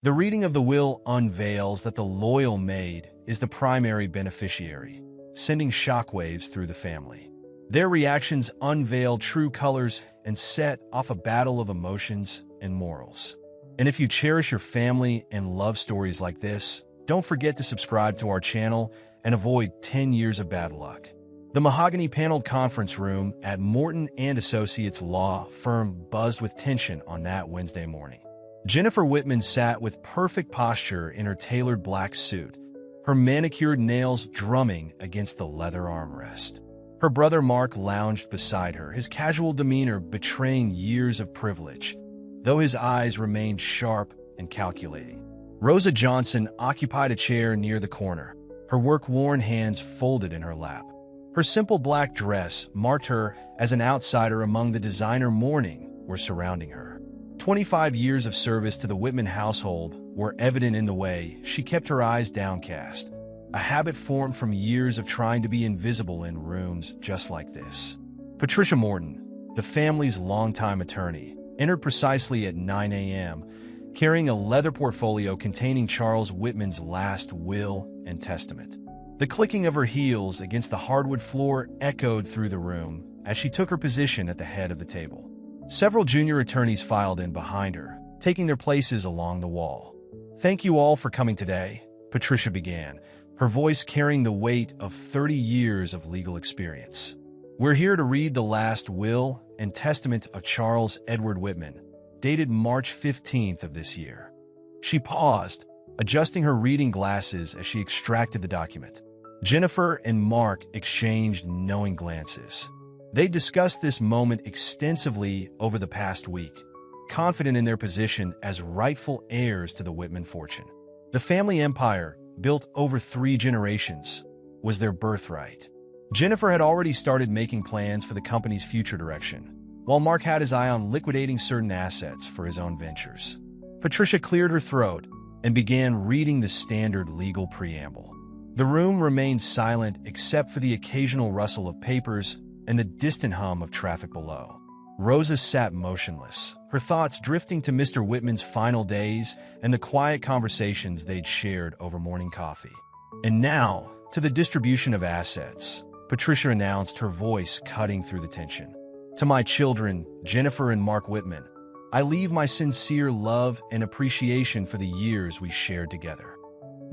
The reading of the will unveils that the loyal Maid is the primary beneficiary, sending shockwaves through the family. Their reactions unveil true colors and set off a battle of emotions and morals. And if you cherish your family and love stories like this, don't forget to subscribe to our channel and avoid 10 years of bad luck. The mahogany-paneled conference room at Morton & Associates law firm buzzed with tension on that Wednesday morning. Jennifer Whitman sat with perfect posture in her tailored black suit, her manicured nails drumming against the leather armrest. Her brother Mark lounged beside her, his casual demeanor betraying years of privilege, though his eyes remained sharp and calculating. Rosa Johnson occupied a chair near the corner, her work-worn hands folded in her lap. Her simple black dress marked her as an outsider among the designer mourning were surrounding her. 25 years of service to the Whitman household were evident in the way she kept her eyes downcast, a habit formed from years of trying to be invisible in rooms just like this. Patricia Morton, the family's longtime attorney, entered precisely at 9 a.m., carrying a leather portfolio containing Charles Whitman's last will and testament. The clicking of her heels against the hardwood floor echoed through the room as she took her position at the head of the table. Several junior attorneys filed in behind her, taking their places along the wall. "Thank you all for coming today," Patricia began, her voice carrying the weight of 30 years of legal experience. "We're here to read the last will and testament of Charles Edward Whitman, dated March 15th of this year." She paused, adjusting her reading glasses as she extracted the document. Jennifer and Mark exchanged knowing glances. They discussed this moment extensively over the past week, confident in their position as rightful heirs to the Whitman fortune. The family empire, built over 3 generations, was their birthright. Jennifer had already started making plans for the company's future direction, while Mark had his eye on liquidating certain assets for his own ventures. Patricia cleared her throat and began reading the standard legal preamble. The room remained silent except for the occasional rustle of papers and the distant hum of traffic below. Rosa sat motionless, her thoughts drifting to Mr. Whitman's final days and the quiet conversations they'd shared over morning coffee. "And now, to the distribution of assets," Patricia announced, her voice cutting through the tension. "To my children, Jennifer and Mark Whitman, I leave my sincere love and appreciation for the years we shared together."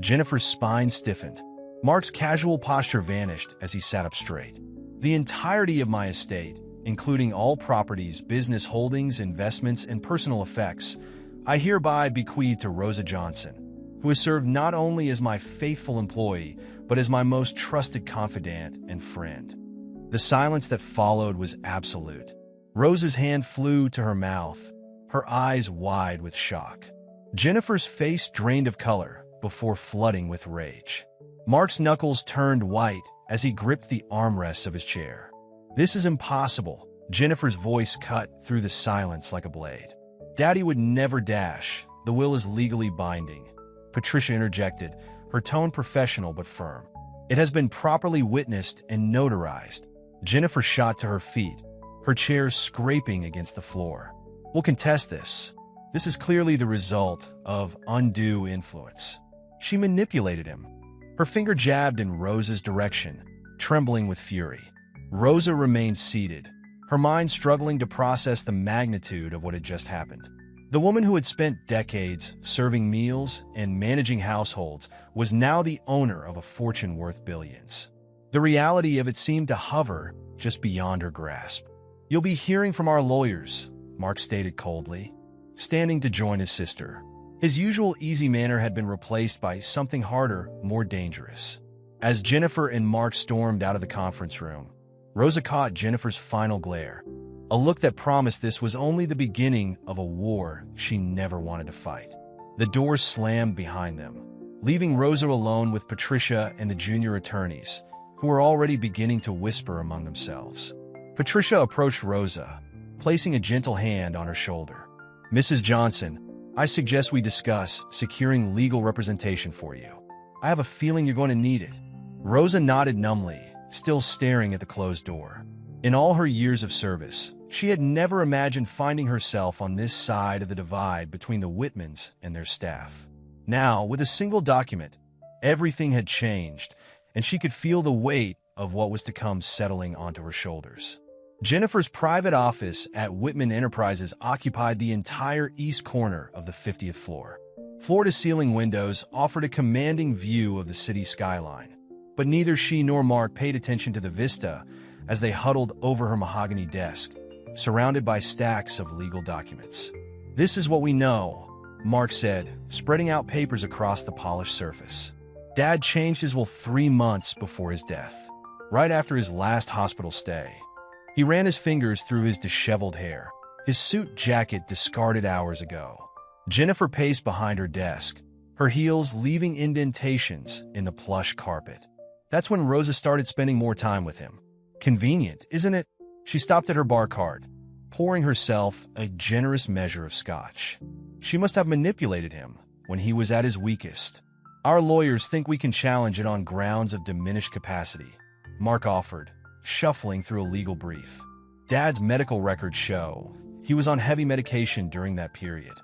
Jennifer's spine stiffened. Mark's casual posture vanished as he sat up straight. "The entirety of my estate, including all properties, business holdings, investments, and personal effects, I hereby bequeath to Rosa Johnson, who has served not only as my faithful employee, but as my most trusted confidant and friend." The silence that followed was absolute. Rosa's hand flew to her mouth, her eyes wide with shock. Jennifer's face drained of color before flooding with rage. Mark's knuckles turned white as he gripped the armrests of his chair. "This is impossible," Jennifer's voice cut through the silence like a blade. "Daddy would never dash. The will is legally binding," Patricia interjected, her tone professional but firm. "It has been properly witnessed and notarized." Jennifer shot to her feet, her chair scraping against the floor. "We'll contest this. This is clearly the result of undue influence. She manipulated him." Her finger jabbed in Rosa's direction, trembling with fury. Rosa remained seated, her mind struggling to process the magnitude of what had just happened. The woman who had spent decades serving meals and managing households was now the owner of a fortune worth billions. The reality of it seemed to hover just beyond her grasp. "You'll be hearing from our lawyers," Mark stated coldly, standing to join his sister. His usual easy manner had been replaced by something harder, more dangerous. As Jennifer and Mark stormed out of the conference room, Rosa caught Jennifer's final glare, a look that promised this was only the beginning of a war she never wanted to fight. The door slammed behind them, leaving Rosa alone with Patricia and the junior attorneys, who were already beginning to whisper among themselves. Patricia approached Rosa, placing a gentle hand on her shoulder. "Mrs. Johnson, I suggest we discuss securing legal representation for you. I have a feeling you're going to need it." Rosa nodded numbly, still staring at the closed door. In all her years of service, She had never imagined finding herself on this side of the divide between the Whitmans and their staff. Now, with a single document, everything had changed, and she could feel the weight of what was to come settling onto her shoulders. Jennifer's private office at Whitman Enterprises occupied the entire east corner of the 50th floor. Floor-to-ceiling windows offered a commanding view of the city skyline, but neither she nor Mark paid attention to the vista as they huddled over her mahogany desk, surrounded by stacks of legal documents. "This is what we know," Mark said, spreading out papers across the polished surface. "Dad changed his will 3 months before his death, right after his last hospital stay. He ran his fingers through his disheveled hair, his suit jacket discarded hours ago." Jennifer paced behind her desk, her heels leaving indentations in the plush carpet. That's when Rosa started spending more time with him. Convenient, isn't it? She stopped at her bar card, pouring herself a generous measure of scotch. She must have manipulated him when he was at his weakest. "Our lawyers think we can challenge it on grounds of diminished capacity," Mark offered, shuffling through a legal brief. "Dad's medical records show he was on heavy medication during that period."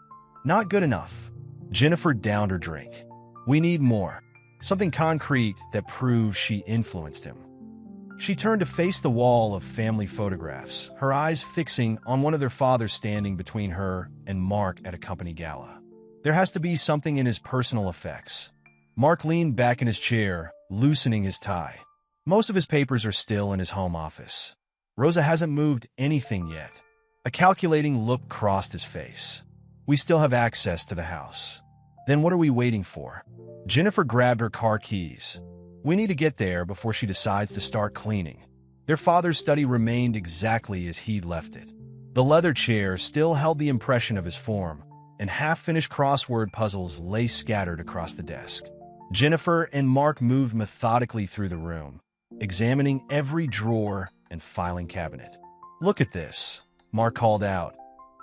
"Not good enough." Jennifer downed her drink. "We need more. Something concrete that proves she influenced him." She turned to face the wall of family photographs, her eyes fixing on one of their fathers standing between her and Mark at a company gala. "There has to be something in his personal effects." Mark leaned back in his chair, loosening his tie. "Most of his papers are still in his home office. Rosa hasn't moved anything yet." A calculating look crossed his face. "We still have access to the house. Then what are we waiting for?" Jennifer grabbed her car keys. "We need to get there before she decides to start cleaning." Their father's study remained exactly as he'd left it. The leather chair still held the impression of his form, and half-finished crossword puzzles lay scattered across the desk. Jennifer and Mark moved methodically through the room, examining every drawer and filing cabinet. "Look at this," Mark called out,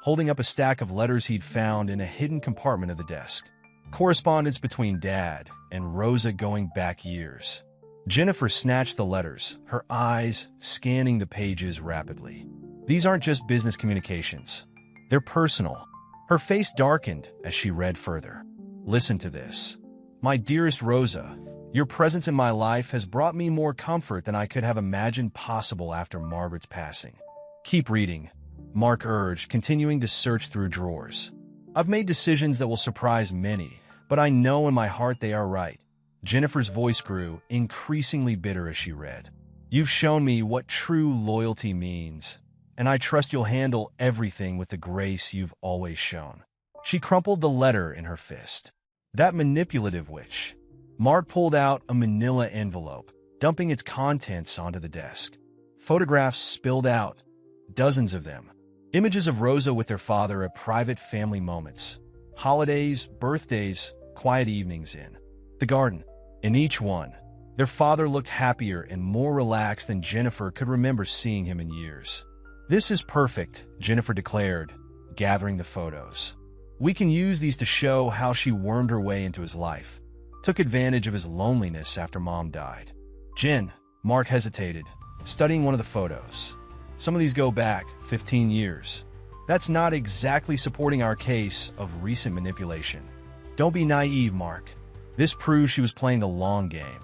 holding up a stack of letters he'd found in a hidden compartment of the desk. Correspondence between Dad and Rosa going back years. Jennifer snatched the letters, her eyes scanning the pages rapidly. "These aren't just business communications. They're personal." Her face darkened as she read further. "Listen to this. My dearest Rosa, your presence in my life has brought me more comfort than I could have imagined possible after Margaret's passing." "Keep reading," Mark urged, continuing to search through drawers. "I've made decisions that will surprise many, but I know in my heart they are right." Jennifer's voice grew, increasingly bitter as she read. "You've shown me what true loyalty means, and I trust you'll handle everything with the grace you've always shown." She crumpled the letter in her fist. "That manipulative witch." Mark pulled out a manila envelope, dumping its contents onto the desk. Photographs spilled out, dozens of them. Images of Rosa with their father at private family moments. Holidays, birthdays, quiet evenings in the garden. In each one, their father looked happier and more relaxed than Jennifer could remember seeing him in years. "This is perfect," Jennifer declared, gathering the photos. "We can use these to show how she wormed her way into his life, took advantage of his loneliness after Mom died." "Jen," Mark hesitated, studying one of the photos. "Some of these go back 15 years. That's not exactly supporting our case of recent manipulation." "Don't be naive, Mark. This proves she was playing the long game."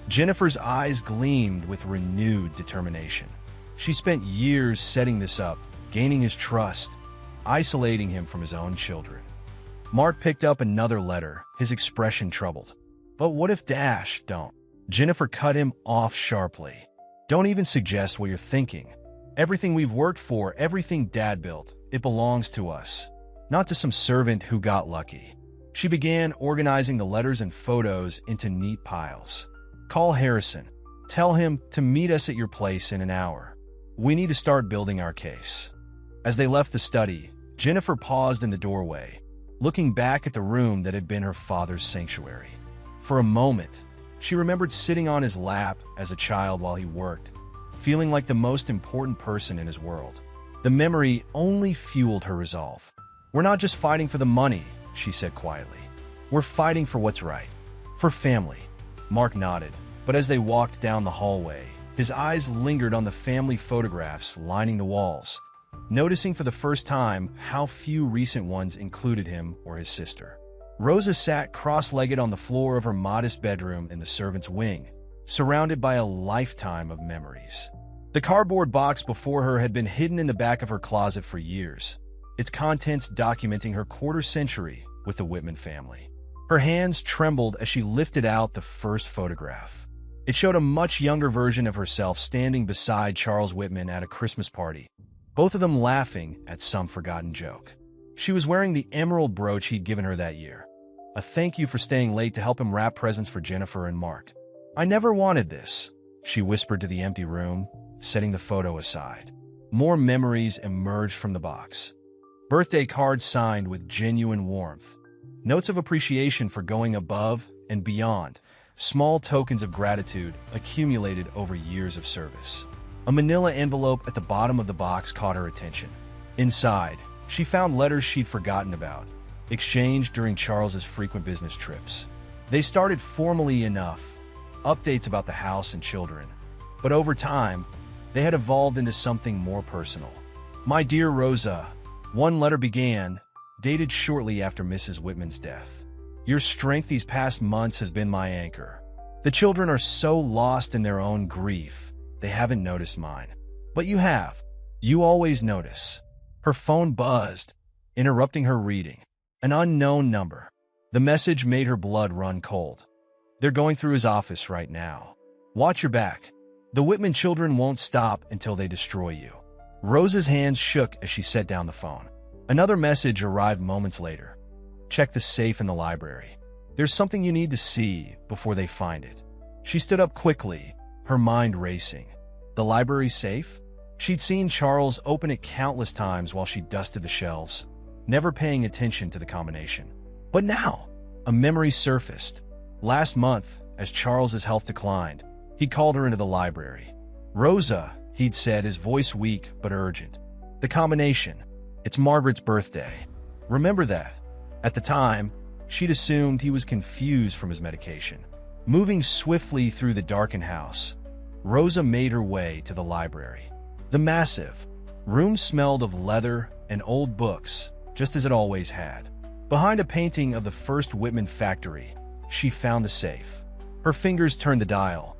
Jennifer's eyes gleamed with renewed determination. She spent years setting this up, gaining his trust, isolating him from his own children. Mark picked up another letter, his expression troubled. "But what if don't?" Jennifer cut him off sharply. "Don't even suggest what you're thinking. Everything we've worked for, everything Dad built, it belongs to us, not to some servant who got lucky." She began organizing the letters and photos into neat piles. "Call Harrison. Tell him to meet us at your place in an hour. We need to start building our case." As they left the study, Jennifer paused in the doorway, looking back at the room that had been her father's sanctuary. For a moment, she remembered sitting on his lap as a child while he worked, feeling like the most important person in his world. The memory only fueled her resolve. "We're not just fighting for the money," she said quietly. "We're fighting for what's right. For family." Mark nodded, but as they walked down the hallway, his eyes lingered on the family photographs lining the walls. noticing for the first time how few recent ones included him or his sister. Rosa sat cross-legged on the floor of her modest bedroom in the servants' wing, surrounded by a lifetime of memories. The cardboard box before her had been hidden in the back of her closet for years, its contents documenting her quarter-century with the Whitman family. Her hands trembled as she lifted out the first photograph. It showed a much younger version of herself standing beside Charles Whitman at a Christmas party, both of them laughing at some forgotten joke. She was wearing the emerald brooch he'd given her that year, a thank you for staying late to help him wrap presents for Jennifer and Mark. "I never wanted this," she whispered to the empty room, setting the photo aside. More memories emerged from the box. Birthday cards signed with genuine warmth. Notes of appreciation for going above and beyond. Small tokens of gratitude accumulated over years of service. A manila envelope at the bottom of the box caught her attention. Inside, she found letters she'd forgotten about, exchanged during Charles's frequent business trips. They started formally enough, updates about the house and children, but over time, they had evolved into something more personal. "My dear Rosa," one letter began, dated shortly after Mrs. Whitman's death. "Your strength these past months has been my anchor. The children are so lost in their own grief, they haven't noticed mine. But you have. You always notice." Her phone buzzed, interrupting her reading. An unknown number. The message made her blood run cold. "They're going through his office right now. Watch your back. The Whitman children won't stop until they destroy you." Rosa's hands shook as she set down the phone. Another message arrived moments later. "Check the safe in the library. There's something you need to see before they find it." She stood up quickly, her mind racing. The library safe? She'd seen Charles open it countless times while she dusted the shelves, never paying attention to the combination. But now, a memory surfaced. Last month, as Charles's health declined, he called her into the library. "Rosa," he'd said, his voice weak but urgent. "The combination. It's Margaret's birthday. Remember that." At the time, she'd assumed he was confused from his medication. Moving swiftly through the darkened house, Rosa made her way to the library. The massive room smelled of leather and old books, just as it always had. Behind a painting of the first Whitman factory, she found the safe. Her fingers turned the dial.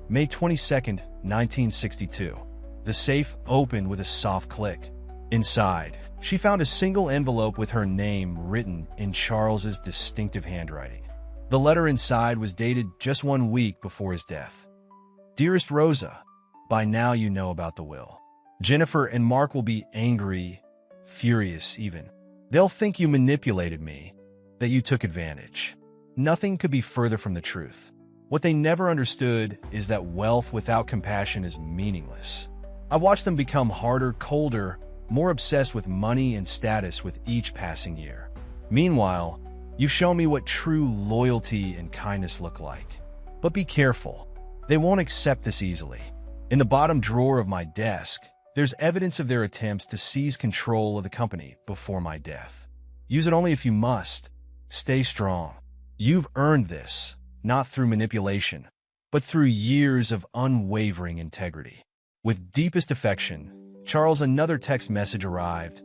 May 22nd, 1962. The safe opened with a soft click. Inside, she found a single envelope with her name written in Charles's distinctive handwriting. The letter inside was dated just 1 week before his death. "Dearest Rosa, by now you know about the will. Jennifer and Mark will be angry, furious even. They'll think you manipulated me, that you took advantage." Nothing could be further from the truth. What they never understood is that wealth without compassion is meaningless. I watched them become harder, colder, more obsessed with money and status with each passing year. Meanwhile, you've shown me what true loyalty and kindness look like. But be careful. They won't accept this easily. In the bottom drawer of my desk, there's evidence of their attempts to seize control of the company before my death. Use it only if you must. Stay strong. You've earned this, not through manipulation, but through years of unwavering integrity. With deepest affection, Charles. Another text message arrived.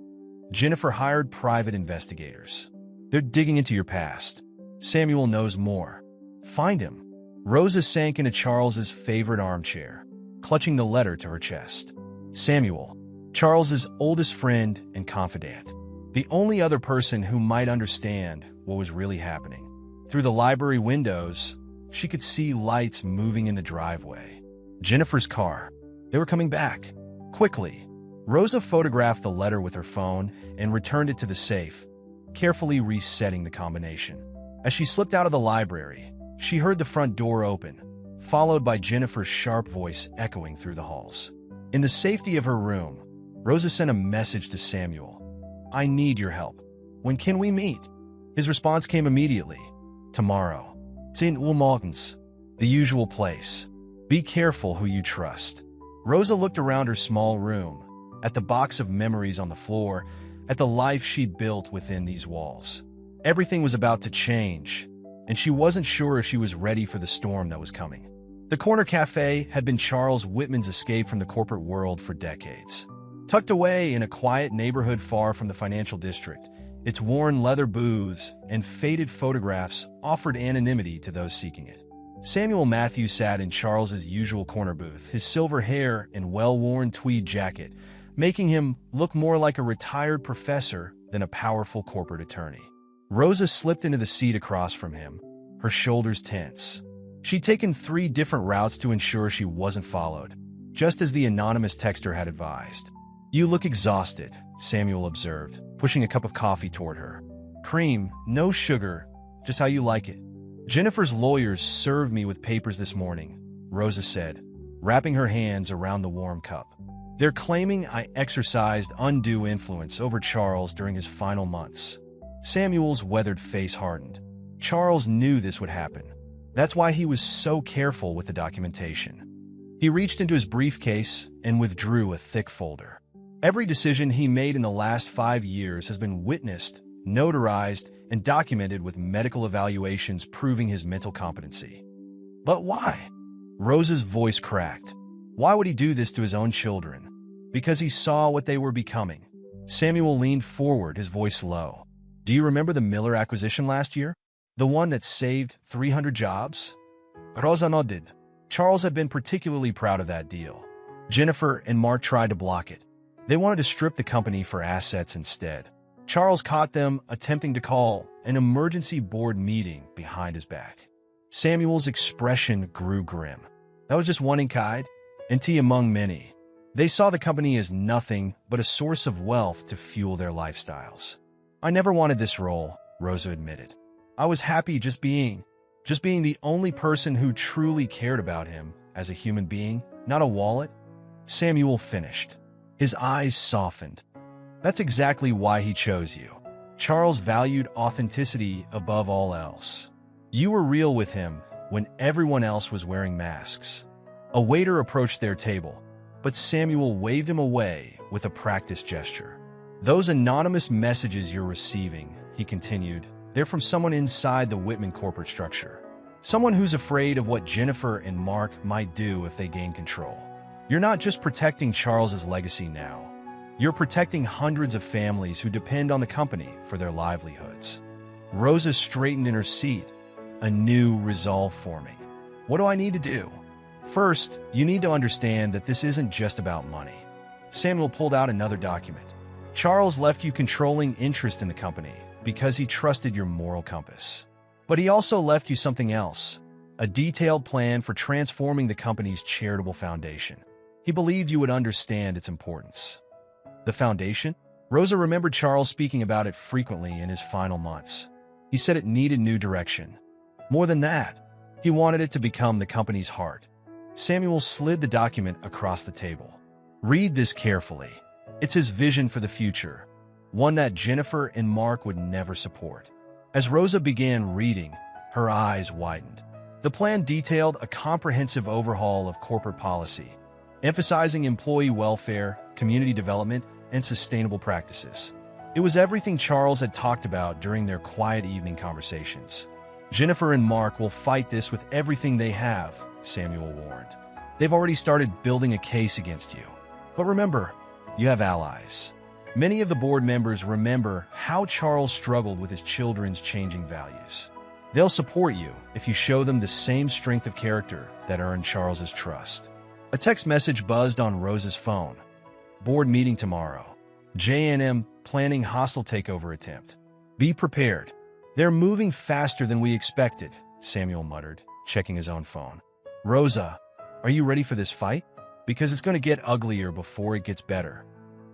"Jennifer hired private investigators. They're digging into your past. Samuel knows more. Find him." Rosa sank into Charles's favorite armchair, clutching the letter to her chest. Samuel, Charles's oldest friend and confidant. The only other person who might understand what was really happening. Through the library windows, she could see lights moving in the driveway. Jennifer's car. They were coming back. Quickly, Rosa photographed the letter with her phone and returned it to the safe, carefully resetting the combination. As she slipped out of the library, she heard the front door open, followed by Jennifer's sharp voice echoing through the halls. In the safety of her room, Rosa sent a message to Samuel. "I need your help. When can we meet?" His response came immediately. "Tomorrow. St. Mountains, the usual place. Be careful who you trust." Rosa looked around her small room, at the box of memories on the floor, at the life she'd built within these walls. Everything was about to change, and she wasn't sure if she was ready for the storm that was coming. The corner cafe had been Charles Whitman's escape from the corporate world for decades. Tucked away in a quiet neighborhood far from the financial district, its worn leather booths and faded photographs offered anonymity to those seeking it. Samuel Matthews sat in Charles's usual corner booth, his silver hair and well-worn tweed jacket, making him look more like a retired professor than a powerful corporate attorney. Rosa slipped into the seat across from him, her shoulders tense. She'd taken 3 different routes to ensure she wasn't followed, just as the anonymous texter had advised. "You look exhausted," Samuel observed, pushing a cup of coffee toward her. "Cream, no sugar, just how you like it." "Jennifer's lawyers served me with papers this morning," Rosa said, wrapping her hands around the warm cup. "They're claiming I exercised undue influence over Charles during his final months." Samuel's weathered face hardened. Charles knew this would happen. That's why he was so careful with the documentation. He reached into his briefcase and withdrew a thick folder. Every decision he made in the last 5 years has been witnessed, notarized, and documented with medical evaluations proving his mental competency. But why? Rosa's voice cracked. Why would he do this to his own children? Because he saw what they were becoming. Samuel leaned forward, his voice low. "Do you remember the Miller acquisition last year? The one that saved 300 jobs?" Rosa nodded. Charles had been particularly proud of that deal. Jennifer and Mark tried to block it. They wanted to strip the company for assets instead. Charles caught them attempting to call an emergency board meeting behind his back. Samuel's expression grew grim. That was just one Enkide, and tea among many. They saw the company as nothing but a source of wealth to fuel their lifestyles. "I never wanted this role," Rosa admitted. "I was happy just being the only person who truly cared about him as a human being, not a wallet." Samuel finished. His eyes softened. "That's exactly why he chose you. Charles valued authenticity above all else. You were real with him when everyone else was wearing masks." A waiter approached their table, but Samuel waved him away with a practiced gesture. "Those anonymous messages you're receiving," he continued, "they're from someone inside the Whitman corporate structure. Someone who's afraid of what Jennifer and Mark might do if they gain control. You're not just protecting Charles's legacy now. You're protecting hundreds of families who depend on the company for their livelihoods." Rosa straightened in her seat, a new resolve forming. "What do I need to do?" "First, you need to understand that this isn't just about money." Samuel pulled out another document. "Charles left you controlling interest in the company because he trusted your moral compass. But he also left you something else, a detailed plan for transforming the company's charitable foundation. He believed you would understand its importance." The foundation? Rosa remembered Charles speaking about it frequently in his final months. He said it needed new direction. More than that, he wanted it to become the company's heart. Samuel slid the document across the table. "Read this carefully. It's his vision for the future, one that Jennifer and Mark would never support." As Rosa began reading, her eyes widened. The plan detailed a comprehensive overhaul of corporate policy, emphasizing employee welfare, community development, and sustainable practices. It was everything Charles had talked about during their quiet evening conversations. "Jennifer and Mark will fight this with everything they have," Samuel warned. "They've already started building a case against you. But remember, you have allies." Many of the board members remember how Charles struggled with his children's changing values. They'll support you if you show them the same strength of character that earned Charles's trust. A text message buzzed on Rosa's phone. "Board meeting tomorrow. J&M planning hostile takeover attempt. Be prepared." "They're moving faster than we expected," Samuel muttered, checking his own phone. "Rosa, are you ready for this fight? Because it's going to get uglier before it gets better."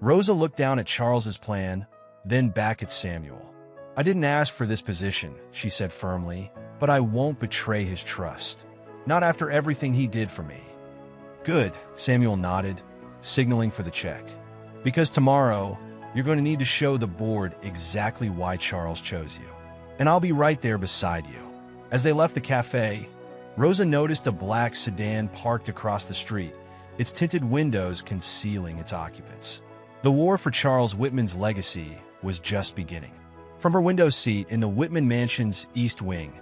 Rosa looked down at Charles's plan, then back at Samuel. "I didn't ask for this position," she said firmly, "but I won't betray his trust. Not after everything he did for me." "Good," Samuel nodded, signaling for the check. "Because tomorrow, you're going to need to show the board exactly why Charles chose you. And I'll be right there beside you." As they left the cafe, Rosa noticed a black sedan parked across the street, its tinted windows concealing its occupants. The war for Charles Whitman's legacy was just beginning. From her window seat in the Whitman Mansion's East Wing,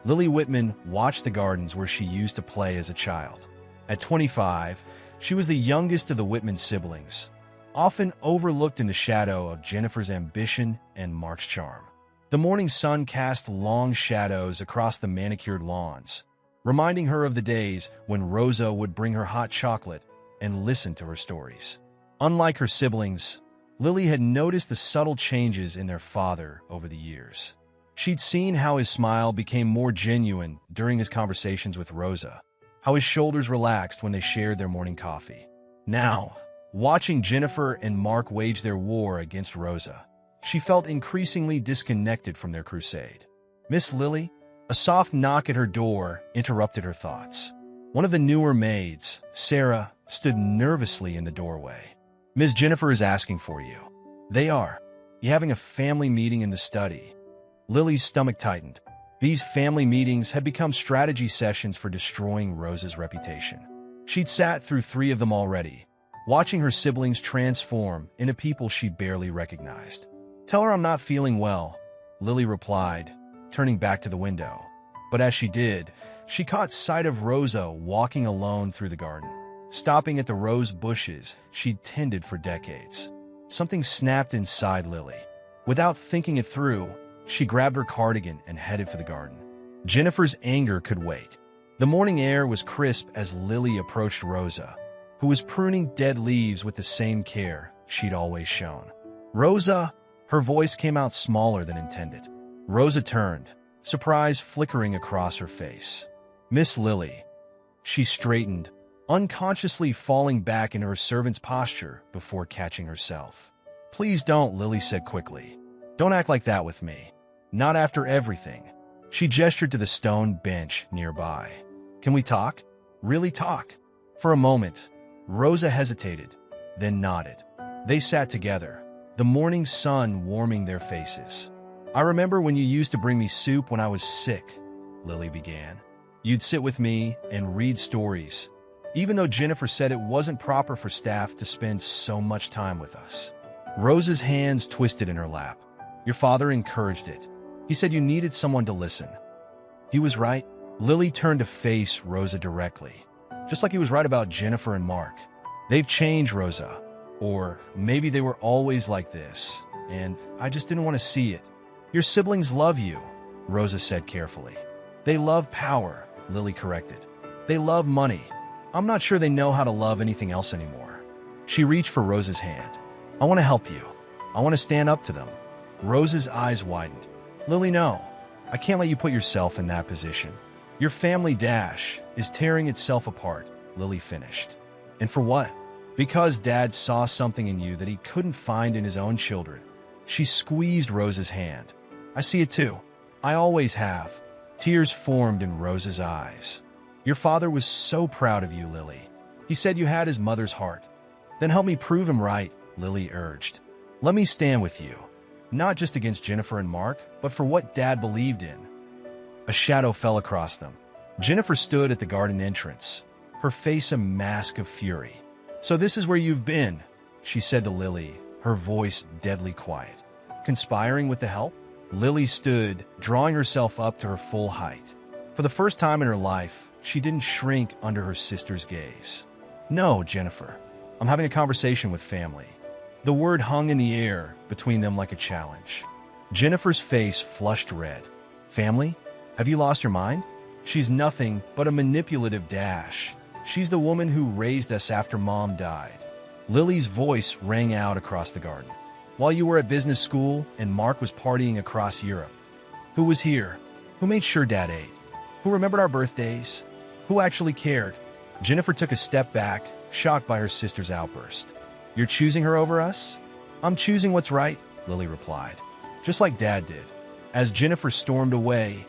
Lily Whitman watched the gardens where she used to play as a child. At 25, she was the youngest of the Whitman siblings, often overlooked in the shadow of Jennifer's ambition and Mark's charm. The morning sun cast long shadows across the manicured lawns, reminding her of the days when Rosa would bring her hot chocolate and listen to her stories. Unlike her siblings, Lily had noticed the subtle changes in their father over the years. She'd seen how his smile became more genuine during his conversations with Rosa, how his shoulders relaxed when they shared their morning coffee. Now, watching Jennifer and Mark wage their war against Rosa, she felt increasingly disconnected from their crusade. "Miss Lily?" A soft knock at her door interrupted her thoughts. One of the newer maids, Sarah, stood nervously in the doorway. "Miss Jennifer is asking for you." "They are. You having a family meeting in the study?" Lily's stomach tightened. These family meetings had become strategy sessions for destroying Rosa's reputation. She'd sat through 3 of them already, watching her siblings transform into people she barely recognized. "Tell her I'm not feeling well," Lily replied, turning back to the window. But as she did, she caught sight of Rosa walking alone through the garden, stopping at the rose bushes she'd tended for decades. Something snapped inside Lily. Without thinking it through, she grabbed her cardigan and headed for the garden. Jennifer's anger could wait. The morning air was crisp as Lily approached Rosa, who was pruning dead leaves with the same care she'd always shown. "Rosa!" Her voice came out smaller than intended. Rosa turned, surprise flickering across her face. "Miss Lily." She straightened, unconsciously falling back into her servant's posture before catching herself. "Please don't," Lily said quickly. "Don't act like that with me. Not after everything." She gestured to the stone bench nearby. "Can we talk? Really talk?" For a moment, Rosa hesitated, then nodded. They sat together, the morning sun warming their faces. "I remember when you used to bring me soup when I was sick," Lily began. "You'd sit with me and read stories, even though Jennifer said it wasn't proper for staff to spend so much time with us." Rosa's hands twisted in her lap. "Your father encouraged it. He said you needed someone to listen." "He was right." Lily turned to face Rosa directly. "Just like he was right about Jennifer and Mark. They've changed, Rosa. Or maybe they were always like this, and I just didn't want to see it." "Your siblings love you," Rosa said carefully. "They love power," Lily corrected. "They love money. I'm not sure they know how to love anything else anymore." She reached for Rosa's hand. "I want to help you. I want to stand up to them." Rosa's eyes widened. "Lily, no. I can't let you put yourself in that position. Your family dash is tearing itself apart," Lily finished. "And for what?" "Because Dad saw something in you that he couldn't find in his own children." She squeezed Rosa's hand. "I see it too. I always have." Tears formed in Rosa's eyes. "Your father was so proud of you, Lily. He said you had his mother's heart." "Then help me prove him right," Lily urged. "Let me stand with you. Not just against Jennifer and Mark, but for what Dad believed in." A shadow fell across them. Jennifer stood at the garden entrance, her face a mask of fury. "So this is where you've been," she said to Lily, her voice deadly quiet. "Conspiring with the help?" Lily stood, drawing herself up to her full height. For the first time in her life, she didn't shrink under her sister's gaze. "No, Jennifer. I'm having a conversation with family." The word hung in the air between them like a challenge. Jennifer's face flushed red. "Family? Have you lost your mind? She's nothing but a manipulative dash. She's the woman who raised us after Mom died." Lily's voice rang out across the garden. "While you were at business school and Mark was partying across Europe. Who was here? Who made sure Dad ate? Who remembered our birthdays? Who actually cared?" Jennifer took a step back, shocked by her sister's outburst. "You're choosing her over us?" "I'm choosing what's right," Lily replied. "Just like Dad did." As Jennifer stormed away,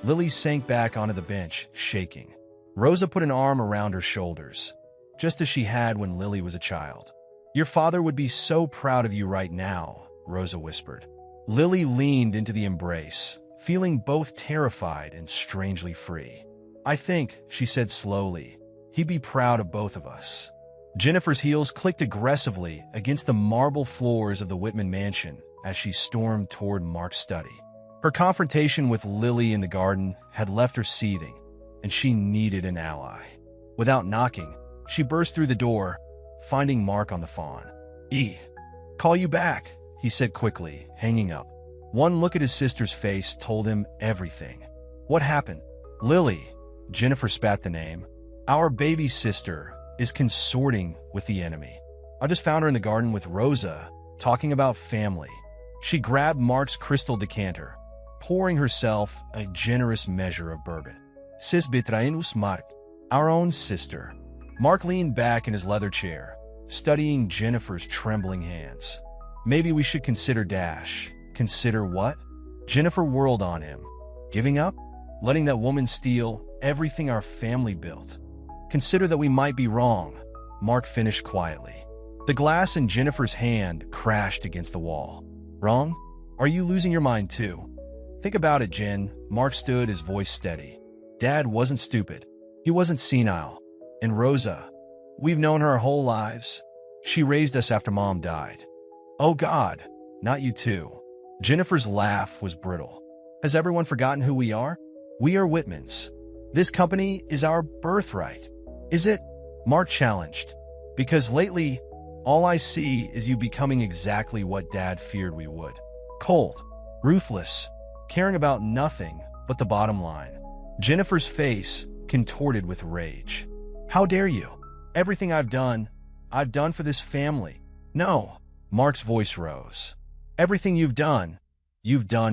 Lily sank back onto the bench, shaking. Rosa put an arm around her shoulders, just as she had when Lily was a child. "Your father would be so proud of you right now," Rosa whispered. Lily leaned into the embrace, feeling both terrified and strangely free. "I think," she said slowly, "he'd be proud of both of us." Jennifer's heels clicked aggressively against the marble floors of the Whitman mansion as she stormed toward Mark's study. Her confrontation with Lily in the garden had left her seething, and she needed an ally. Without knocking, she burst through the door, finding Mark on the fawn. Call you back, he said quickly, hanging up. One look at his sister's face told him everything. What happened? Lily, Jennifer spat the name. Our baby sister is consorting with the enemy. I just found her in the garden with Rosa, talking about family. She grabbed Mark's crystal decanter, pouring herself a generous measure of bourbon. Sis betraenus Mark, our own sister. Mark leaned back in his leather chair, studying Jennifer's trembling hands. Maybe we should consider Dash. Consider what? Jennifer whirled on him. Giving up? Letting that woman steal everything our family built? Consider that we might be wrong, Mark finished quietly. The glass in Jennifer's hand crashed against the wall. Wrong? Are you losing your mind too? Think about it, Jen. Mark stood, his voice steady. Dad wasn't stupid. He wasn't senile. And Rosa, we've known her our whole lives. She raised us after Mom died. Oh God, not you too. Jennifer's laugh was brittle. Has everyone forgotten who we are? We are Whitmans. This company is our birthright. Is it? Mark challenged. Because lately, all I see is you becoming exactly what Dad feared we would. Cold, ruthless, caring about nothing but the bottom line. Jennifer's face contorted with rage. How dare you? Everything I've done for this family. No, Mark's voice rose. Everything you've done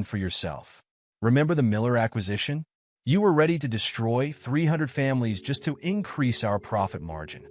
for yourself. Remember the Miller acquisition? You were ready to destroy 300 families just to increase our profit margin.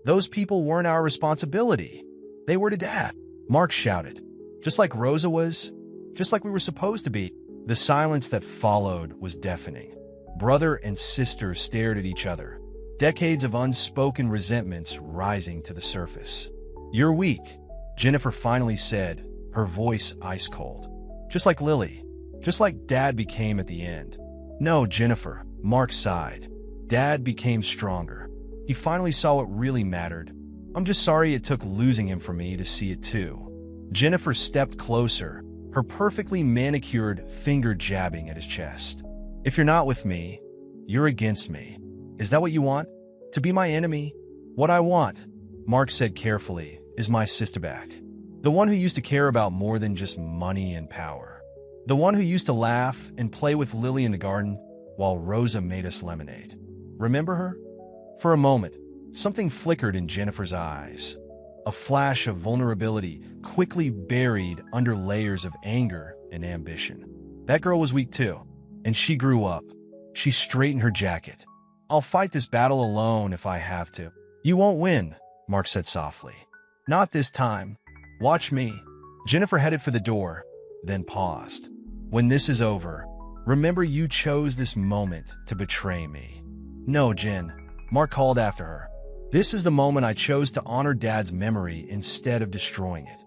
Those people weren't our responsibility. They were to Dad. Mark shouted. Just like Rosa was, just like we were supposed to be. The silence that followed was deafening. Brother and sister stared at each other, decades of unspoken resentments rising to the surface. You're weak, Jennifer finally said, her voice ice cold. Just like Lily, just like Dad became at the end. No, Jennifer, Mark sighed. Dad became stronger. He finally saw what really mattered. I'm just sorry it took losing him for me to see it too. Jennifer stepped closer, her perfectly manicured finger jabbing at his chest. If you're not with me, you're against me. Is that what you want? To be my enemy? What I want, Mark said carefully, is my sister back. The one who used to care about more than just money and power. The one who used to laugh and play with Lily in the garden while Rosa made us lemonade. Remember her? For a moment, something flickered in Jennifer's eyes. A flash of vulnerability quickly buried under layers of anger and ambition. That girl was weak too, and she grew up. She straightened her jacket. I'll fight this battle alone if I have to. You won't win, Mark said softly. Not this time. Watch me. Jennifer headed for the door, then paused. When this is over, remember you chose this moment to betray me. No, Jen, Mark called after her. This is the moment I chose to honor Dad's memory instead of destroying it.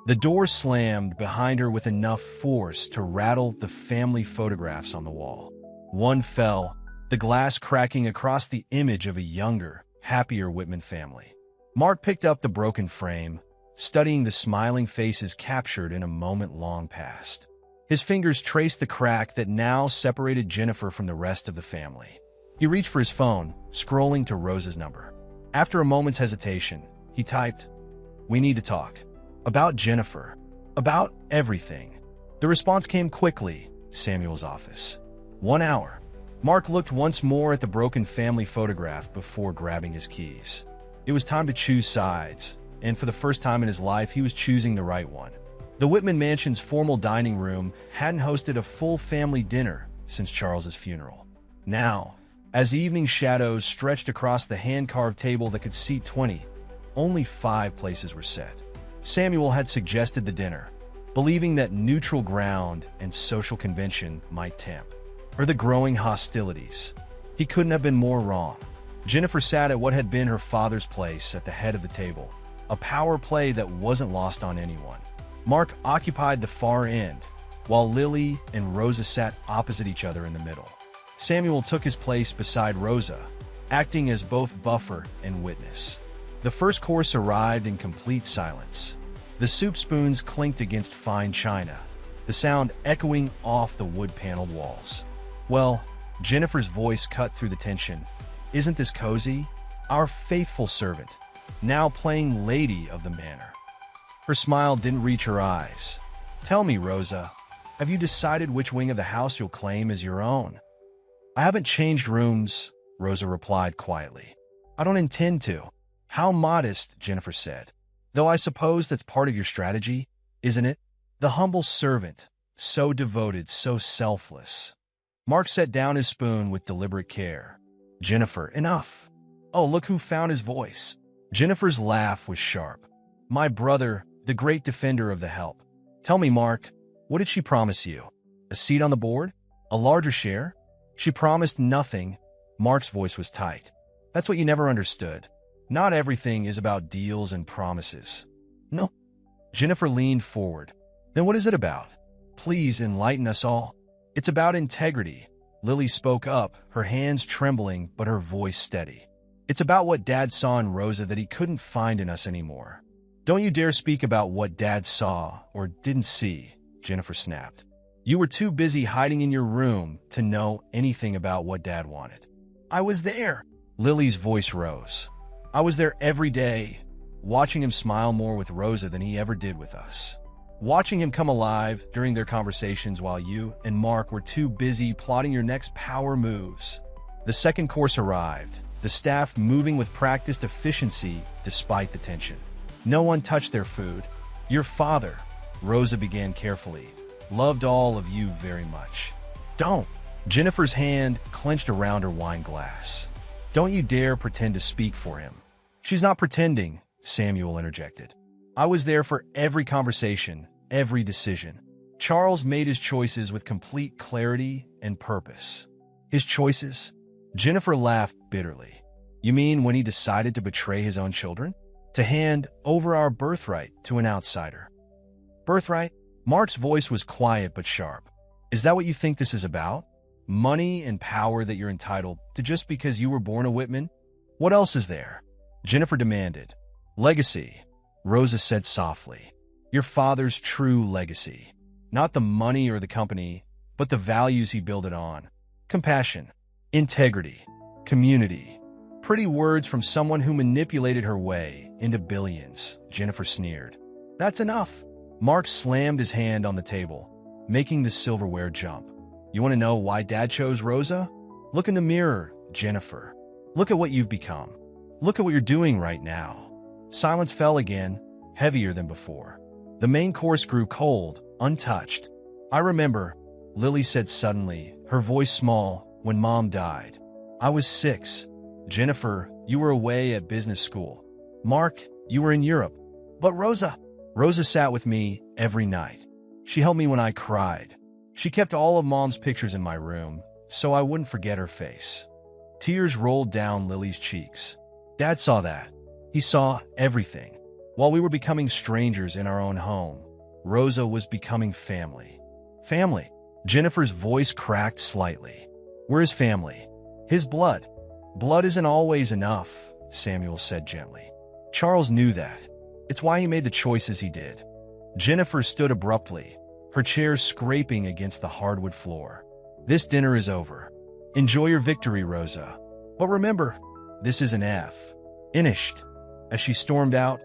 The door slammed behind her with enough force to rattle the family photographs on the wall. One fell, the glass cracking across the image of a younger, happier Whitman family. Mark picked up the broken frame, studying the smiling faces captured in a moment long past. His fingers traced the crack that now separated Jennifer from the rest of the family. He reached for his phone, scrolling to Rosa's number. After a moment's hesitation, he typed, "We need to talk. About Jennifer. About everything." The response came quickly, Samuel's office. 1 hour. Mark looked once more at the broken family photograph before grabbing his keys. It was time to choose sides, and for the first time in his life, he was choosing the right one. The Whitman Mansion's formal dining room hadn't hosted a full family dinner since Charles's funeral. Now, as evening shadows stretched across the hand-carved table that could seat 20, only 5 places were set. Samuel had suggested the dinner, believing that neutral ground and social convention might tempt, or the growing hostilities. He couldn't have been more wrong. Jennifer sat at what had been her father's place at the head of the table, a power play that wasn't lost on anyone. Mark occupied the far end, while Lily and Rosa sat opposite each other in the middle. Samuel took his place beside Rosa, acting as both buffer and witness. The first course arrived in complete silence. The soup spoons clinked against fine china, the sound echoing off the wood-paneled walls. Well, Jennifer's voice cut through the tension. Isn't this cozy? Our faithful servant, now playing lady of the manor. Her smile didn't reach her eyes. Tell me, Rosa, have you decided which wing of the house you'll claim as your own? I haven't changed rooms, Rosa replied quietly. I don't intend to. How modest, Jennifer said. Though I suppose that's part of your strategy, isn't it? The humble servant, so devoted, so selfless. Mark set down his spoon with deliberate care. Jennifer, enough. Oh, look who found his voice. Jennifer's laugh was sharp. My brother, the great defender of the help. Tell me, Mark, what did she promise you? A seat on the board? A larger share? She promised nothing. Mark's voice was tight. That's what you never understood. Not everything is about deals and promises. No. Jennifer leaned forward. Then what is it about? Please enlighten us all. It's about integrity. Lily spoke up, her hands trembling but her voice steady. It's about what Dad saw in Rosa that he couldn't find in us anymore. Don't you dare speak about what Dad saw or didn't see, Jennifer snapped. You were too busy hiding in your room to know anything about what Dad wanted. I was there. Lily's voice rose. I was there every day, watching him smile more with Rosa than he ever did with us. Watching him come alive during their conversations while you and Mark were too busy plotting your next power moves. The second course arrived, the staff moving with practiced efficiency despite the tension. No one touched their food. Your father, Rosa began carefully, loved all of you very much. Don't. Jennifer's hand clenched around her wine glass. Don't you dare pretend to speak for him. She's not pretending, Samuel interjected. I was there for every conversation, every decision. Charles made his choices with complete clarity and purpose. His choices? Jennifer laughed bitterly. You mean when he decided to betray his own children? To hand over our birthright to an outsider? Birthright? Mark's voice was quiet but sharp. Is that what you think this is about? Money and power that you're entitled to just because you were born a Whitman? What else is there? Jennifer demanded. Legacy, Rosa said softly. Your father's true legacy. Not the money or the company, but the values he built it on. Compassion, integrity, community. Pretty words from someone who manipulated her way into billions, Jennifer sneered. That's enough. Mark slammed his hand on the table, making the silverware jump. You want to know why Dad chose Rosa? Look in the mirror, Jennifer. Look at what you've become. Look at what you're doing right now. Silence fell again, heavier than before. The main course grew cold, untouched. I remember, Lily said suddenly, her voice small, when Mom died. I was 6. Jennifer, you were away at business school. Mark, you were in Europe. But Rosa sat with me every night. She held me when I cried. She kept all of Mom's pictures in my room, so I wouldn't forget her face. Tears rolled down Lily's cheeks. Dad saw that. He saw everything. While we were becoming strangers in our own home, Rosa was becoming family. Family. Jennifer's voice cracked slightly. We're his family. His blood. Blood isn't always enough, Samuel said gently. Charles knew that. It's why he made the choices he did. Jennifer stood abruptly, her chair scraping against the hardwood floor. This dinner is over. Enjoy your victory, Rosa. But remember, this is an F. Finished. As she stormed out,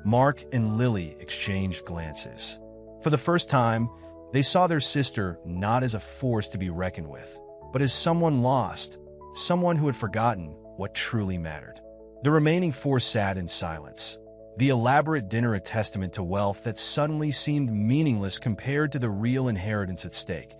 Mark and Lily exchanged glances. For the first time, they saw their sister not as a force to be reckoned with, but as someone lost, someone who had forgotten what truly mattered. The remaining 4 sat in silence, the elaborate dinner a testament to wealth that suddenly seemed meaningless compared to the real inheritance at stake,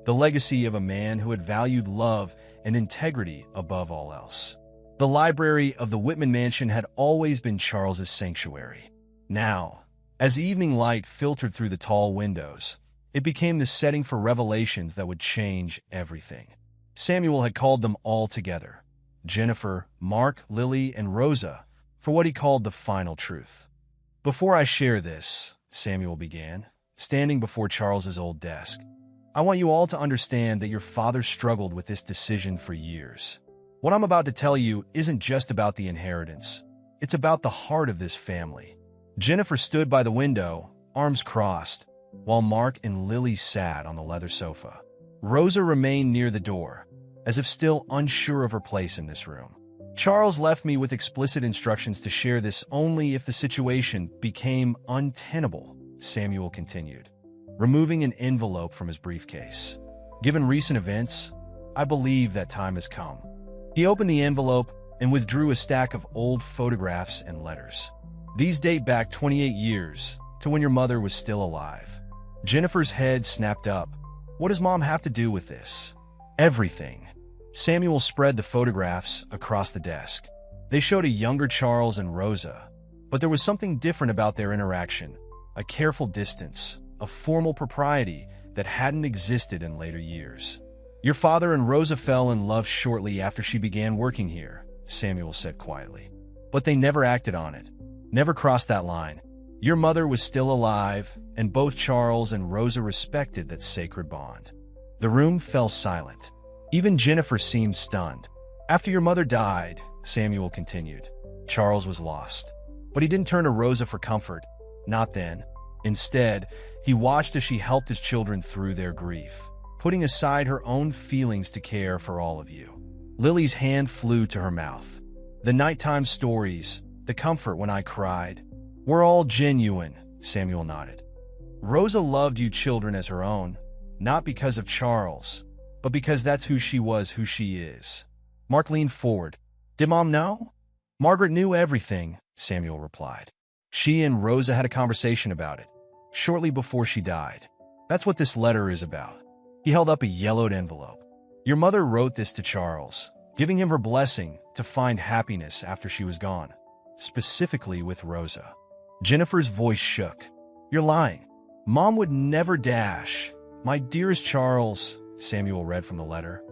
the legacy of a man who had valued love and integrity above all else. The library of the Whitman mansion had always been Charles's sanctuary. Now, as evening light filtered through the tall windows, it became the setting for revelations that would change everything. Samuel had called them all together, Jennifer, Mark, Lily, and Rosa, for what he called the final truth. Before I share this, Samuel began, standing before Charles's old desk, I want you all to understand that your father struggled with this decision for years. What I'm about to tell you isn't just about the inheritance. It's about the heart of this family. Jennifer stood by the window, arms crossed, while Mark and Lily sat on the leather sofa. Rosa remained near the door, as if still unsure of her place in this room. Charles left me with explicit instructions to share this only if the situation became untenable, Samuel continued, removing an envelope from his briefcase. Given recent events, I believe that time has come. He opened the envelope and withdrew a stack of old photographs and letters. These date back 28 years, to when your mother was still alive. Jennifer's head snapped up. What does Mom have to do with this? Everything. Samuel spread the photographs across the desk. They showed a younger Charles and Rosa, but there was something different about their interaction, a careful distance, a formal propriety that hadn't existed in later years. Your father and Rosa fell in love shortly after she began working here, Samuel said quietly. But they never acted on it, never crossed that line. Your mother was still alive, and both Charles and Rosa respected that sacred bond. The room fell silent. Even Jennifer seemed stunned. After your mother died, Samuel continued, Charles was lost. But he didn't turn to Rosa for comfort. Not then. Instead, he watched as she helped his children through their grief, putting aside her own feelings to care for all of you. Lily's hand flew to her mouth. The nighttime stories, the comfort when I cried, were all genuine, Samuel nodded. Rosa loved you children as her own, not because of Charles, but because that's who she was, who she is. Mark leaned forward. Did Mom know? Margaret knew everything, Samuel replied. She and Rosa had a conversation about it, shortly before she died. That's what this letter is about. He held up a yellowed envelope. Your mother wrote this to Charles, giving him her blessing to find happiness after she was gone, specifically with Rosa. Jennifer's voice shook. You're lying. Mom would never dash. My dearest Charles, Samuel read from the letter.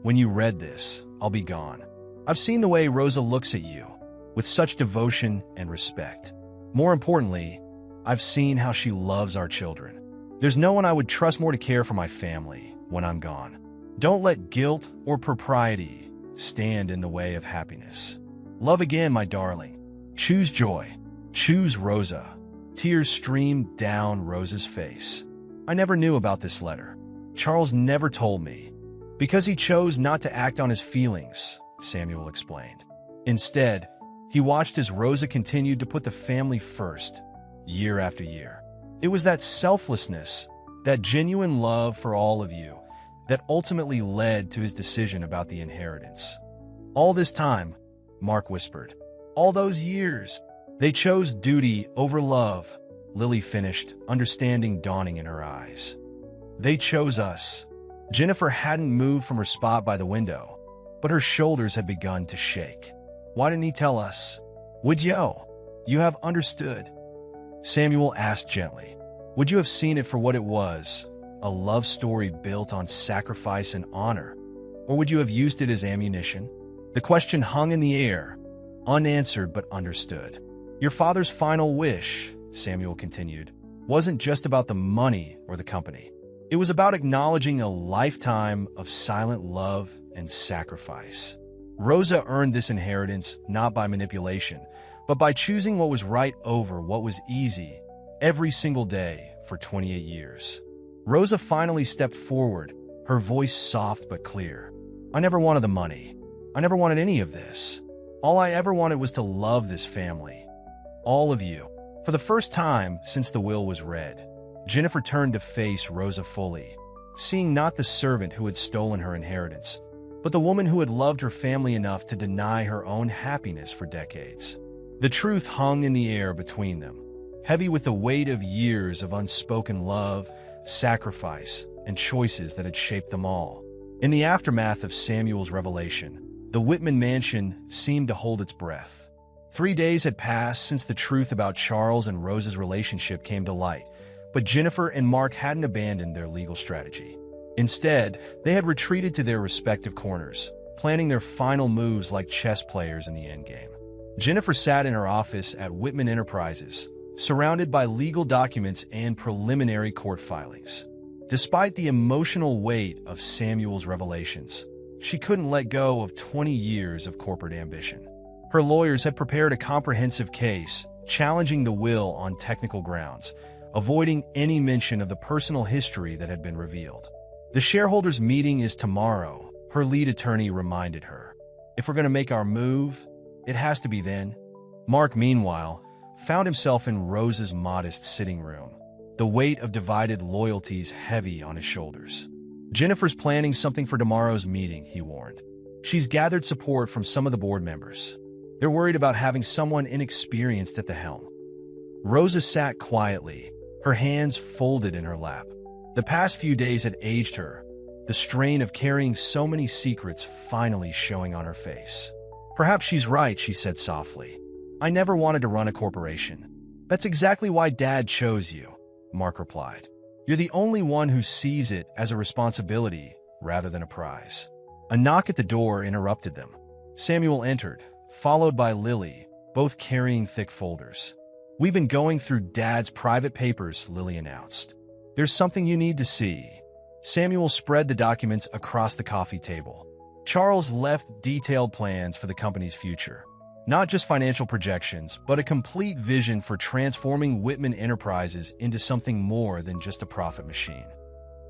When you read this, I'll be gone. I've seen the way Rosa looks at you, with such devotion and respect. More importantly, I've seen how she loves our children. There's no one I would trust more to care for my family when I'm gone. Don't let guilt or propriety stand in the way of happiness. Love again, my darling. Choose joy. Choose Rosa. Tears streamed down Rosa's face. I never knew about this letter. Charles never told me. Because he chose not to act on his feelings, Samuel explained. Instead, he watched as Rosa continued to put the family first, year after year. It was that selflessness, that genuine love for all of you, that ultimately led to his decision about the inheritance. All this time, Mark whispered. All those years, they chose duty over love, Lily finished, understanding dawning in her eyes. They chose us. Jennifer hadn't moved from her spot by the window, but her shoulders had begun to shake. Why didn't he tell us? Would you? You have understood. Samuel asked gently. Would you have seen it for what it was, a love story built on sacrifice and honor? Or would you have used it as ammunition? The question hung in the air, unanswered but understood. Your father's final wish, Samuel continued, wasn't just about the money or the company. It was about acknowledging a lifetime of silent love and sacrifice. Rosa earned this inheritance not by manipulation, but by choosing what was right over what was easy every single day for 28 years. Rosa finally stepped forward, her voice soft but clear. I never wanted the money. I never wanted any of this. All I ever wanted was to love this family. All of you. For the first time since the will was read, Jennifer turned to face Rosa fully, seeing not the servant who had stolen her inheritance, but the woman who had loved her family enough to deny her own happiness for decades. The truth hung in the air between them, heavy with the weight of years of unspoken love, sacrifice, and choices that had shaped them all. In the aftermath of Samuel's revelation, the Whitman mansion seemed to hold its breath. 3 days had passed since the truth about Charles and Rosa's relationship came to light, but Jennifer and Mark hadn't abandoned their legal strategy. Instead, they had retreated to their respective corners, planning their final moves like chess players in the endgame. Jennifer sat in her office at Whitman Enterprises, surrounded by legal documents and preliminary court filings. Despite the emotional weight of Samuel's revelations, she couldn't let go of 20 years of corporate ambition. Her lawyers had prepared a comprehensive case, challenging the will on technical grounds, avoiding any mention of the personal history that had been revealed. The shareholders' meeting is tomorrow, her lead attorney reminded her. If we're going to make our move, it has to be then. Mark, meanwhile, found himself in Rosa's modest sitting room, the weight of divided loyalties heavy on his shoulders. Jennifer's planning something for tomorrow's meeting, he warned. She's gathered support from some of the board members. They're worried about having someone inexperienced at the helm. Rosa sat quietly, her hands folded in her lap. The past few days had aged her, the strain of carrying so many secrets finally showing on her face. Perhaps she's right, she said softly. I never wanted to run a corporation. That's exactly why Dad chose you, Mark replied. You're the only one who sees it as a responsibility rather than a prize. A knock at the door interrupted them. Samuel entered, followed by Lily, both carrying thick folders. We've been going through Dad's private papers, Lily announced. There's something you need to see. Samuel spread the documents across the coffee table. Charles left detailed plans for the company's future. Not just financial projections, but a complete vision for transforming Whitman Enterprises into something more than just a profit machine.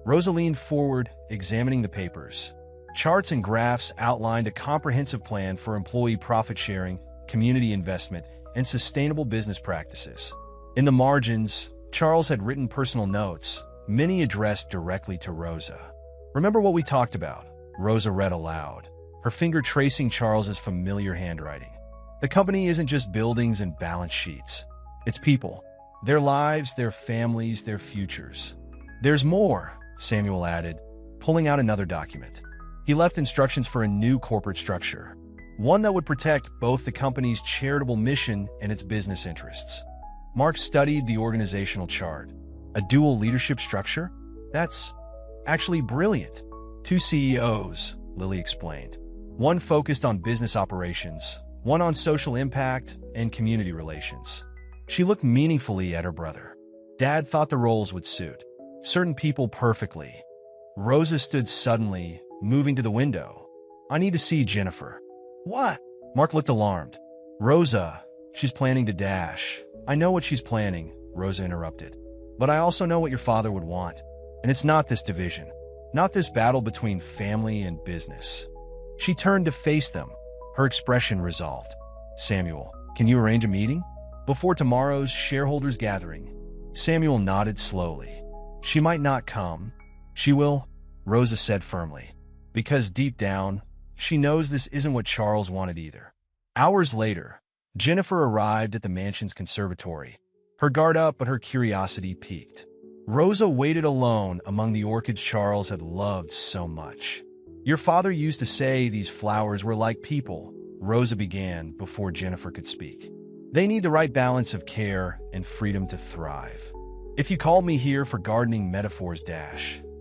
Rosa leaned forward, examining the papers. Charts and graphs outlined a comprehensive plan for employee profit sharing, community investment, and sustainable business practices. In the margins, Charles had written personal notes, many addressed directly to Rosa. Remember what we talked about? Rosa read aloud, her finger tracing Charles's familiar handwriting. The company isn't just buildings and balance sheets. It's people. Their lives, their families, their futures. There's more, Samuel added, pulling out another document. He left instructions for a new corporate structure, one that would protect both the company's charitable mission and its business interests. Mark studied the organizational chart. A dual leadership structure? That's actually brilliant. 2 CEOs, Lily explained. One focused on business operations, one on social impact and community relations. She looked meaningfully at her brother. Dad thought the roles would suit certain people perfectly. Rosa stood suddenly, moving to the window. I need to see Jennifer. What? Mark looked alarmed. Rosa, she's planning to dash. I know what she's planning, Rosa interrupted. But I also know what your father would want. And it's not this division. Not this battle between family and business. She turned to face them, her expression resolved. Samuel, can you arrange a meeting? Before tomorrow's shareholders' gathering. Samuel nodded slowly. She might not come. She will, Rosa said firmly. Because deep down, she knows this isn't what Charles wanted either. Hours later, Jennifer arrived at the mansion's conservatory. Her guard up, but her curiosity piqued. Rosa waited alone among the orchids Charles had loved so much. Your father used to say these flowers were like people, Rosa began before Jennifer could speak. They need the right balance of care and freedom to thrive. If you called me here for gardening metaphors,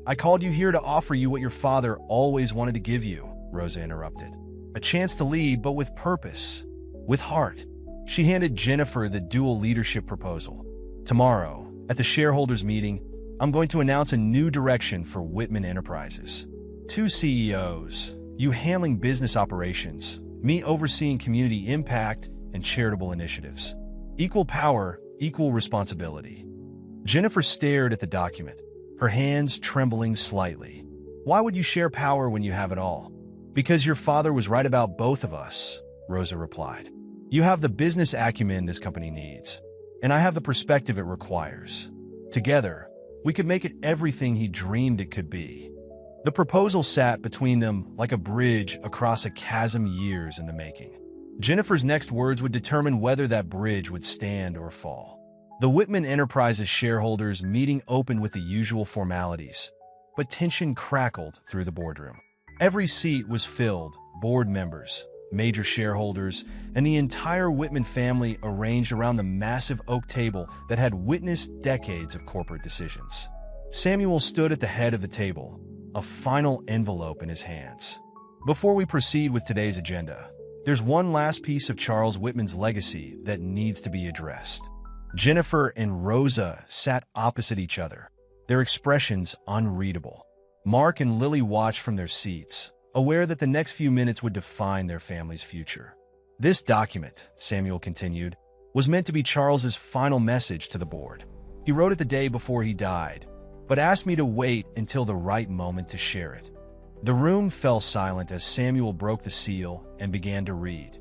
I called you here to offer you what your father always wanted to give you, Rosa interrupted. A chance to lead, but with purpose, with heart. She handed Jennifer the dual leadership proposal. Tomorrow, at the shareholders' meeting, I'm going to announce a new direction for Whitman Enterprises. 2 CEOs, you handling business operations, me overseeing community impact and charitable initiatives. Equal power, equal responsibility. Jennifer stared at the document, her hands trembling slightly. Why would you share power when you have it all? Because your father was right about both of us, Rosa replied. You have the business acumen this company needs, and I have the perspective it requires. Together, we could make it everything he dreamed it could be. The proposal sat between them like a bridge across a chasm years in the making. Jennifer's next words would determine whether that bridge would stand or fall. The Whitman Enterprises shareholders meeting opened with the usual formalities, but tension crackled through the boardroom. Every seat was filled, board members, major shareholders, and the entire Whitman family arranged around the massive oak table that had witnessed decades of corporate decisions. Samuel stood at the head of the table, a final envelope in his hands. Before we proceed with today's agenda, there's one last piece of Charles Whitman's legacy that needs to be addressed. Jennifer and Rosa sat opposite each other, their expressions unreadable. Mark and Lily watched from their seats, aware that the next few minutes would define their family's future. This document, Samuel continued, was meant to be Charles's final message to the board. He wrote it the day before he died, but asked me to wait until the right moment to share it. The room fell silent as Samuel broke the seal and began to read.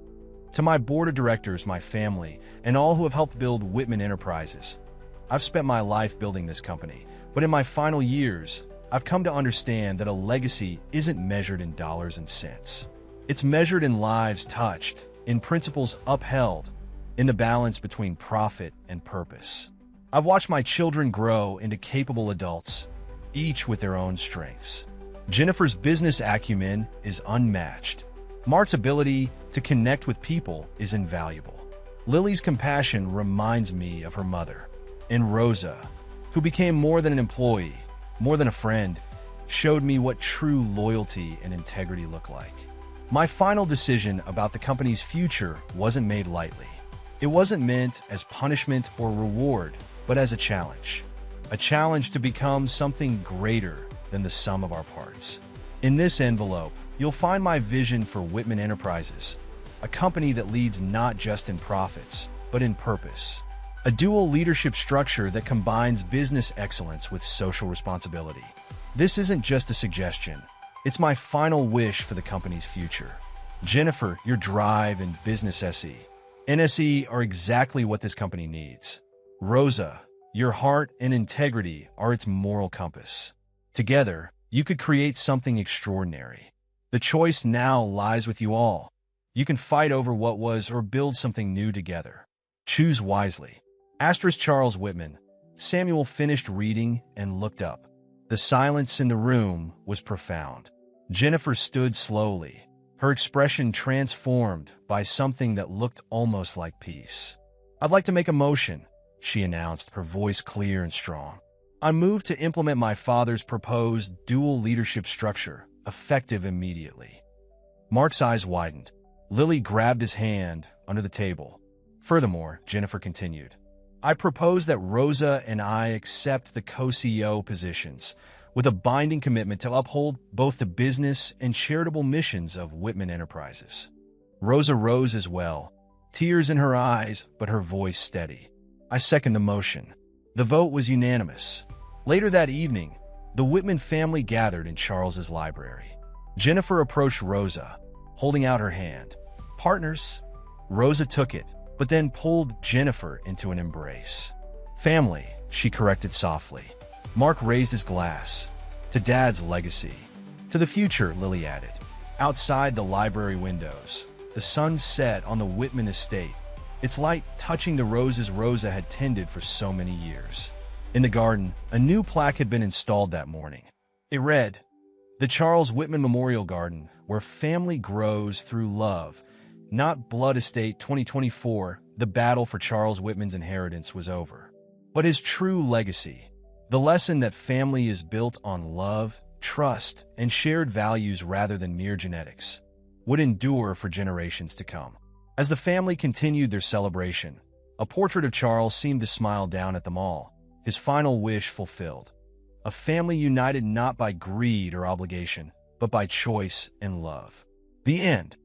To my board of directors, my family, and all who have helped build Whitman Enterprises, I've spent my life building this company, but in my final years, I've come to understand that a legacy isn't measured in dollars and cents. It's measured in lives touched, in principles upheld, in the balance between profit and purpose. I've watched my children grow into capable adults, each with their own strengths. Jennifer's business acumen is unmatched. Mark's ability to connect with people is invaluable. Lily's compassion reminds me of her mother. And Rosa, who became more than an employee, more than a friend, showed me what true loyalty and integrity look like. My final decision about the company's future wasn't made lightly. It wasn't meant as punishment or reward, but as a challenge. A challenge to become something greater than the sum of our parts. In this envelope, you'll find my vision for Whitman Enterprises, a company that leads not just in profits, but in purpose. A dual leadership structure that combines business excellence with social responsibility. This isn't just a suggestion. It's my final wish for the company's future. Jennifer, your drive and business NSE are exactly what this company needs. Rosa, your heart and integrity are its moral compass. Together, you could create something extraordinary. The choice now lies with you all. You can fight over what was or build something new together. Choose wisely. Charles Whitman. Samuel finished reading and looked up. The silence in the room was profound. Jennifer stood slowly, her expression transformed by something that looked almost like peace. "I'd like to make a motion," she announced, her voice clear and strong. "I move to implement my father's proposed dual leadership structure, effective immediately." Mark's eyes widened. Lily grabbed his hand under the table. "Furthermore," Jennifer continued, "I propose that Rosa and I accept the co-CEO positions, with a binding commitment to uphold both the business and charitable missions of Whitman Enterprises." Rosa rose as well, tears in her eyes, but her voice steady. "I second the motion." The vote was unanimous. Later that evening, the Whitman family gathered in Charles's library. Jennifer approached Rosa, holding out her hand. "Partners?" Rosa took it, but then pulled Jennifer into an embrace. "Family," she corrected softly. Mark raised his glass. "To Dad's legacy." "To the future," Lily added. Outside the library windows, the sun set on the Whitman estate, its light touching the roses Rosa had tended for so many years. In the garden, a new plaque had been installed that morning. It read, "The Charles Whitman Memorial Garden, where family grows through love, not blood. Estate 2024, the battle for Charles Whitman's inheritance was over. But his true legacy, the lesson that family is built on love, trust, and shared values rather than mere genetics, would endure for generations to come." As the family continued their celebration, a portrait of Charles seemed to smile down at them all, his final wish fulfilled. A family united not by greed or obligation, but by choice and love. The end.